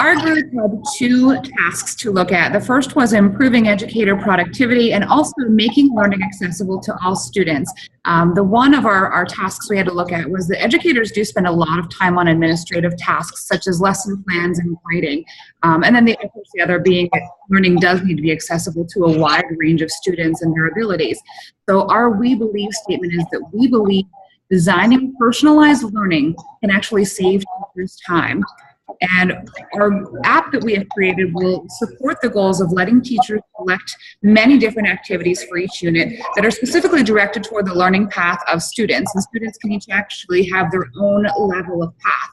our group had two tasks to look at. The first was improving educator productivity and also making learning accessible to all students. The one of our tasks we had to look at was that educators do spend a lot of time on administrative tasks such as lesson plans and grading. And then of course, the other being that learning does need to be accessible to a wide range of students and their abilities. So our We Believe statement is that we believe designing personalized learning can actually save teachers time. And our app that we have created will support the goals of letting teachers select many different activities for each unit that are specifically directed toward the learning path of students. And students can each actually have their own level of path.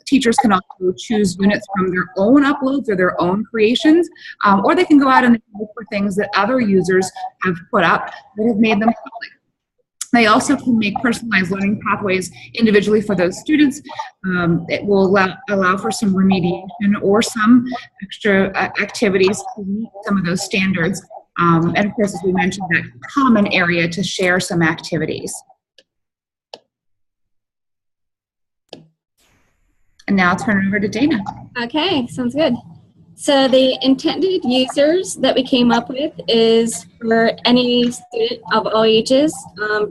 Teachers can also choose units from their own uploads or their own creations, or they can go out and look for things that other users have put up that have made them public. They also can make personalized learning pathways individually for those students. It will allow for some remediation or some extra activities to meet some of those standards. And of course, as we mentioned, that common area to share some activities. And now I'll turn it over to Dana. Okay, sounds good. So the intended users that we came up with is for any student of all ages,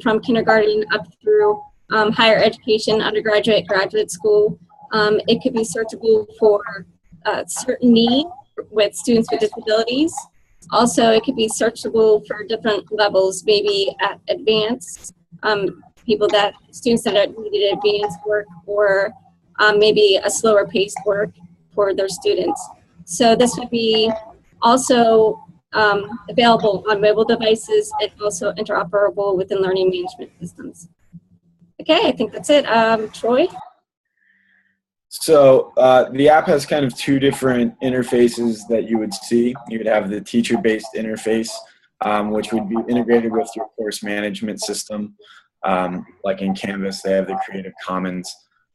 from kindergarten up through higher education, undergraduate, graduate school. It could be searchable for certain needs with students with disabilities. Also, it could be searchable for different levels, maybe at advanced, students that needed advanced work, or maybe a slower paced work for their students. So this would be also available on mobile devices and also interoperable within learning management systems. Okay, I think that's it. Troy? So the app has kind of two different interfaces that you would see. You would have the teacher-based interface, which would be integrated with your course management system. Like in Canvas, they have the Creative Commons.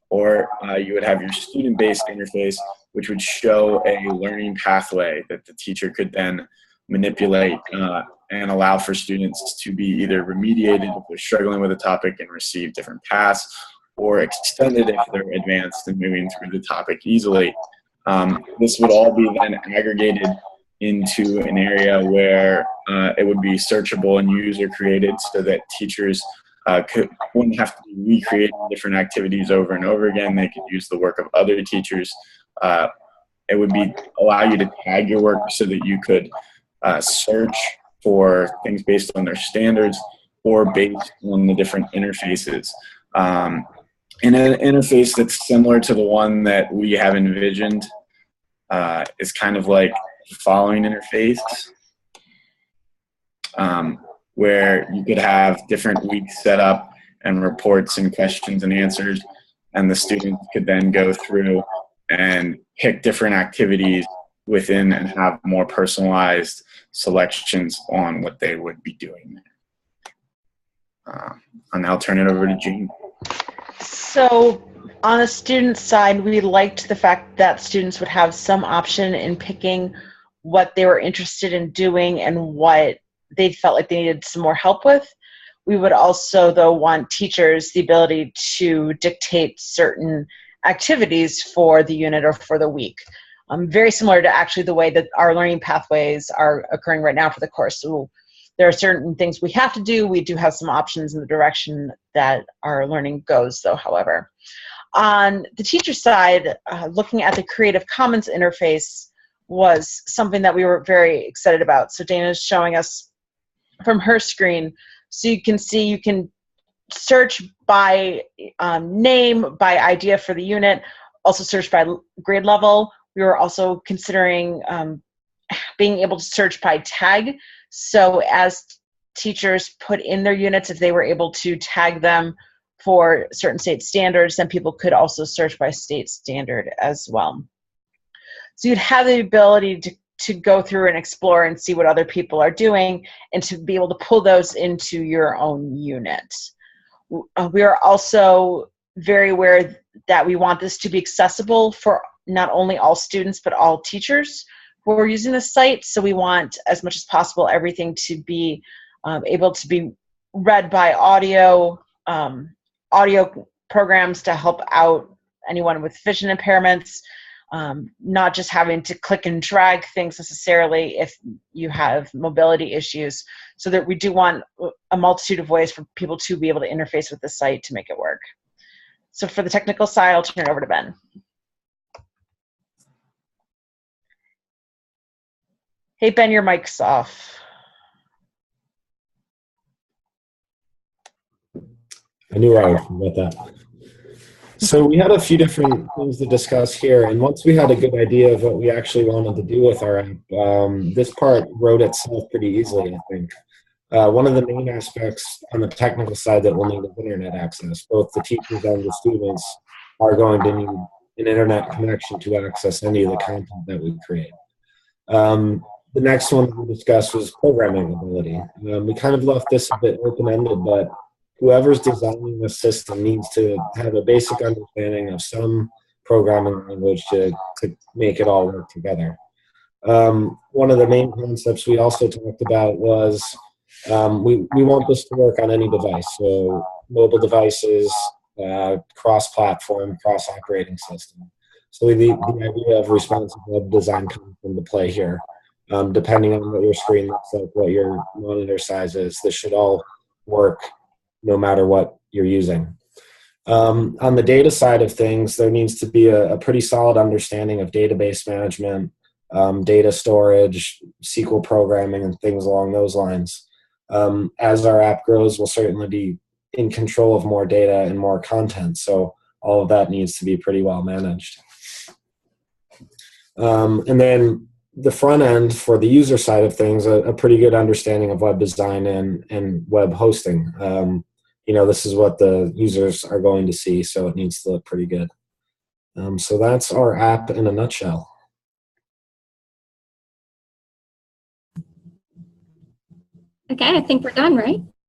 Or you would have your student-based interface, which would show a learning pathway that the teacher could then manipulate and allow for students to be either remediated if they're struggling with a topic and receive different paths, or extended if they're advanced and moving through the topic easily. This would all be then aggregated into an area where it would be searchable and user-created so that teachers wouldn't have to be recreating different activities over and over again. They could use the work of other teachers. It would allow you to tag your work so that you could search for things based on their standards or based on the different interfaces. In an interface that's similar to the one that we have envisioned, is kind of like the following interface. Where you could have different weeks set up and reports and questions and answers, and the students could then go through and pick different activities within and have more personalized selections on what they would be doing there. And now I'll turn it over to Jean. So on the student side, we liked the fact that students would have some option in picking what they were interested in doing and what they felt like they needed some more help with. We would also, though, want teachers the ability to dictate certain activities for the unit or for the week. Very similar to actually the way that our learning pathways are occurring right now for the course. So there are certain things we have to do. We do have some options in the direction that our learning goes, though, however. On the teacher side, looking at the Creative Commons interface was something that we were very excited about. So Dana's showing us from her screen, so you can see you can search by name, by idea for the unit, also search by grade level. We were also considering being able to search by tag. So as teachers put in their units, if they were able to tag them for certain state standards, then people could also search by state standard as well. So you'd have the ability to go through and explore and see what other people are doing and to be able to pull those into your own unit. We are also very aware that we want this to be accessible for not only all students but all teachers who are using the site. So we want, as much as possible, everything to be able to be read by audio programs to help out anyone with vision impairments. not just having to click and drag things necessarily if you have mobility issues, so that we do want a multitude of ways for people to be able to interface with the site to make it work. So for the technical side, I'll turn it over to Ben. Hey, Ben, your mic's off. I knew I would forget that. So we had a few different things to discuss here, and once we had a good idea of what we actually wanted to do with our app, this part wrote itself pretty easily, I think. One of the main aspects on the technical side that we'll need is internet access. Both the teachers and the students are going to need an internet connection to access any of the content that we create. The next one we discussed was programming ability. We kind of left this a bit open-ended, but whoever's designing the system needs to have a basic understanding of some programming language to make it all work together. One of the main concepts we also talked about was we want this to work on any device, so mobile devices, cross-platform, cross-operating system. So the idea of responsive web design comes into play here. Depending on what your screen looks like, what your monitor size is, this should all work no matter what you're using. On the data side of things, there needs to be a pretty solid understanding of database management, data storage, SQL programming, and things along those lines. As our app grows, we'll certainly be in control of more data and more content, so all of that needs to be pretty well managed. And then the front end for the user side of things, a pretty good understanding of web design and web hosting. This is what the users are going to see, so it needs to look pretty good. So that's our app in a nutshell. Okay, I think we're done, right?